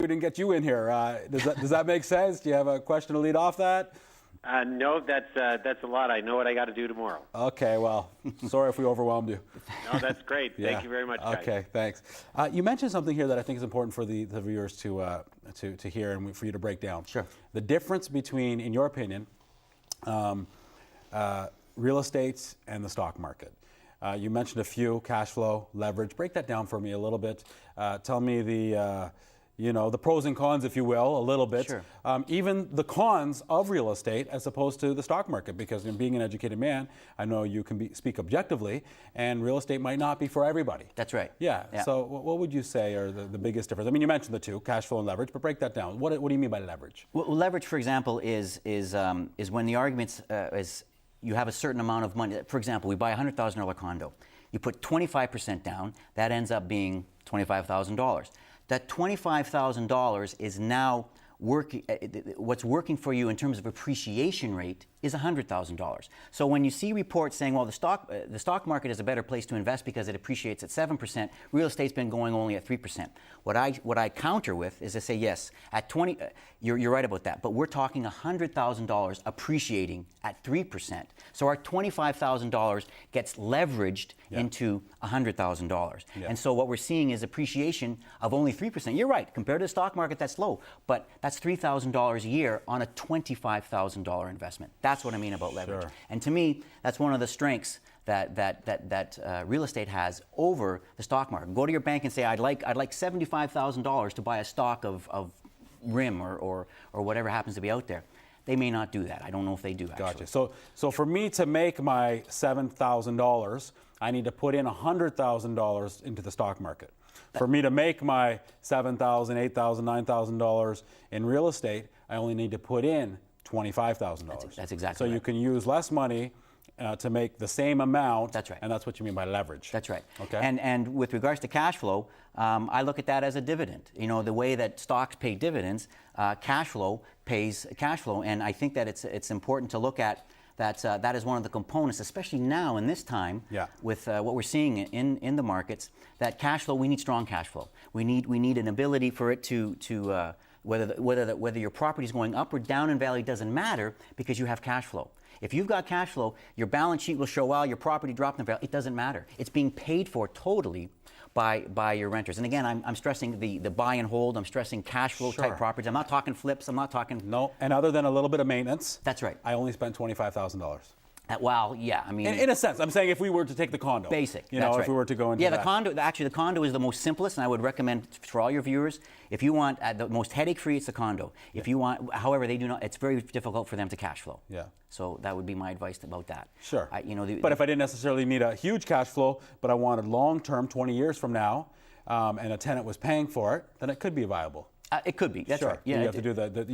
we didn't get you in here. Does that make sense? Do you have a question to lead off that? No, that's a lot. I know what I got to do tomorrow. Okay, well, sorry if we overwhelmed you. No, that's great. Yeah. Thank you very much, guys. Okay, thanks. You mentioned something here that I think is important for the viewers to hear and for you to break down. Sure. The difference between, in your opinion, real estate and the stock market. You mentioned a few: cash flow, leverage. Break that down for me a little bit. Tell me the pros and cons, if you will, a little bit. Sure. Even the cons of real estate as opposed to the stock market, because in being an educated man, I know you can speak objectively, and real estate might not be for everybody. That's right. Yeah. So what would you say are the biggest difference? I mean, you mentioned the two, cash flow and leverage, but break that down. What do you mean by leverage? Well, leverage, for example, is when the argument is you have a certain amount of money. For example, we buy a $100,000 condo. You put 25% down. That ends up being $25,000. That $25,000 is now working. What's working for you in terms of appreciation rate is $100,000. So when you see reports saying, well, the stock market is a better place to invest because it appreciates at 7%, real estate's been going only at 3%. What I counter with is to say, yes, at 20, you're right about that, but we're talking $100,000 appreciating at 3%. So our $25,000 gets leveraged into $100,000. Yeah. And so what we're seeing is appreciation of only 3%. You're right, compared to the stock market, that's low, but that's $3,000 a year on a $25,000 investment. That's what I mean about leverage. Sure. And to me, that's one of the strengths that real estate has over the stock market. Go to your bank and say, I'd like $75,000 to buy a stock of RIM or whatever happens to be out there. They may not do that. I don't know if they do, actually. Gotcha. So for me to make my $7,000, I need to put in $100,000 into the stock market. For me to make my $7,000, $8,000, $9,000 in real estate, I only need to put in $25,000. That's exactly so right. You can use less money to make the same amount. That's right. And that's what you mean by leverage. That's right. Okay. And with regards to cash flow, I look at that as a dividend. You know, the way that stocks pay dividends, cash flow pays cash flow. And I think that it's important to look at that is one of the components, especially now in this time, with what we're seeing in the markets, that cash flow, we need strong cash flow. We need an ability for it to whether your property is going up or down in value doesn't matter, because you have cash flow. If you've got cash flow, your balance sheet will show, well, your property dropped in value. It doesn't matter. It's being paid for totally by your renters. And again, I'm stressing the buy and hold. I'm stressing cash flow type properties. I'm not talking flips. I'm not talking... No, and other than a little bit of maintenance. That's right. I only spent $25,000. Well, yeah, I mean... In a sense, I'm saying if we were to take the condo. Basic, you know, if we were to go into the condo, actually the condo is the most simplest, and I would recommend for all your viewers, if you want the most headache-free, it's the condo. If you want, however, they do not, it's very difficult for them to cash flow. Yeah. So that would be my advice about that. Sure. But if I didn't necessarily need a huge cash flow, but I wanted long-term, 20 years from now, and a tenant was paying for it, then it could be viable. It could be. That's right. Yeah, you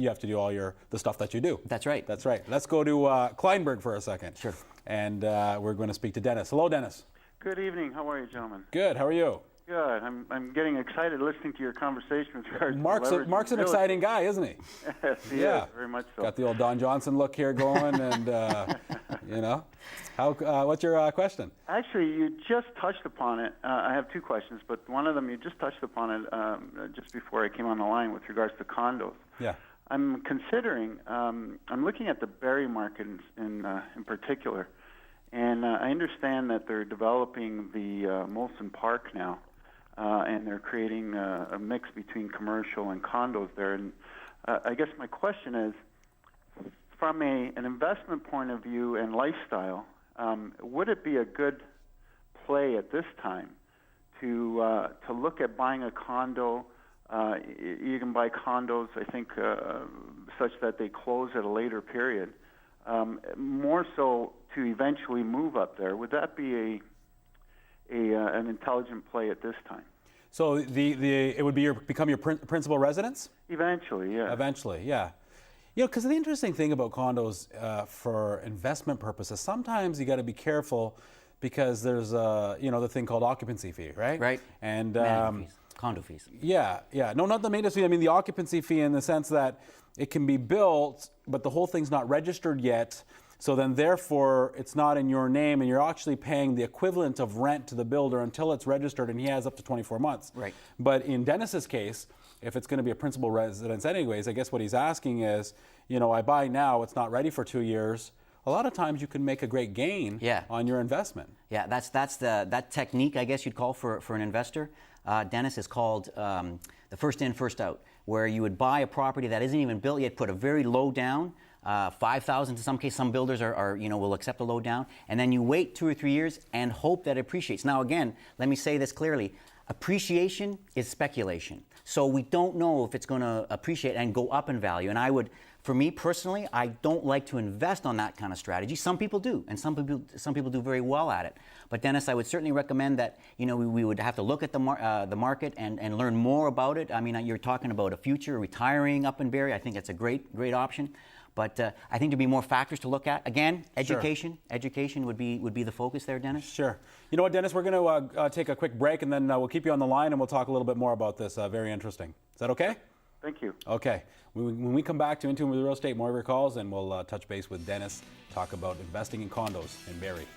have to do all the stuff that you do. That's right. That's right. Let's go to Kleinberg for a second. Sure. And we're going to speak to Dennis. Hello, Dennis. Good evening. How are you, gentlemen? Good. How are you? Good. I'm getting excited listening to your conversation with regards to Mark's an exciting guy, isn't he? Yes, he is. Very much so. Got the old Don Johnson look here going, and what's your question? Actually, you just touched upon it. I have two questions, but one of them you just touched upon it just before I came on the line with regards to condos. Yeah. I'm considering. I'm looking at the Barrie market in particular, and I understand that they're developing the Molson Park now. And they're creating a mix between commercial and condos there. And I guess my question is, from an investment point of view and lifestyle, would it be a good play at this time to look at buying a condo? You can buy condos, I think, such that they close at a later period. More so to eventually move up there. Would that be an intelligent play at this time? So it would become your principal residence? Eventually, yeah. Eventually, yeah. You know, because the interesting thing about condos for investment purposes, sometimes you got to be careful because there's the thing called occupancy fee, right? Right. And condo fees. Yeah. No, not the maintenance fee. I mean the occupancy fee in the sense that it can be built, but the whole thing's not registered yet. So then, therefore, it's not in your name, and you're actually paying the equivalent of rent to the builder until it's registered, and he has up to 24 months. Right. But in Dennis's case, if it's going to be a principal residence anyways, I guess what he's asking is, you know, I buy now, it's not ready for 2 years. A lot of times you can make a great gain on your investment. Yeah, that technique, I guess you'd call for an investor, Dennis, is called the first in, first out, where you would buy a property that isn't even built yet, put a very low down, 5,000 in some cases. Some builders are will accept a low down, and then you wait 2 or 3 years and hope that it appreciates. Now again, let me say this clearly: appreciation is speculation. So we don't know if it's going to appreciate and go up in value. And I would, for me personally, I don't like to invest on that kind of strategy. Some people do, and some people do very well at it. But Dennis, I would certainly recommend that we would have to look at the market and learn more about it. I mean, you're talking about a future retiring up in Barrie. I think that's a great option. But I think there'd be more factors to look at. Again, education. Sure. Education would be the focus there, Dennis. Sure. You know what, Dennis? We're going to take a quick break, and then we'll keep you on the line, and we'll talk a little bit more about this. Very interesting. Is that okay? Thank you. Okay. When we come back to Into with Real Estate, more of your calls, and we'll touch base with Dennis, talk about investing in condos in Barrie.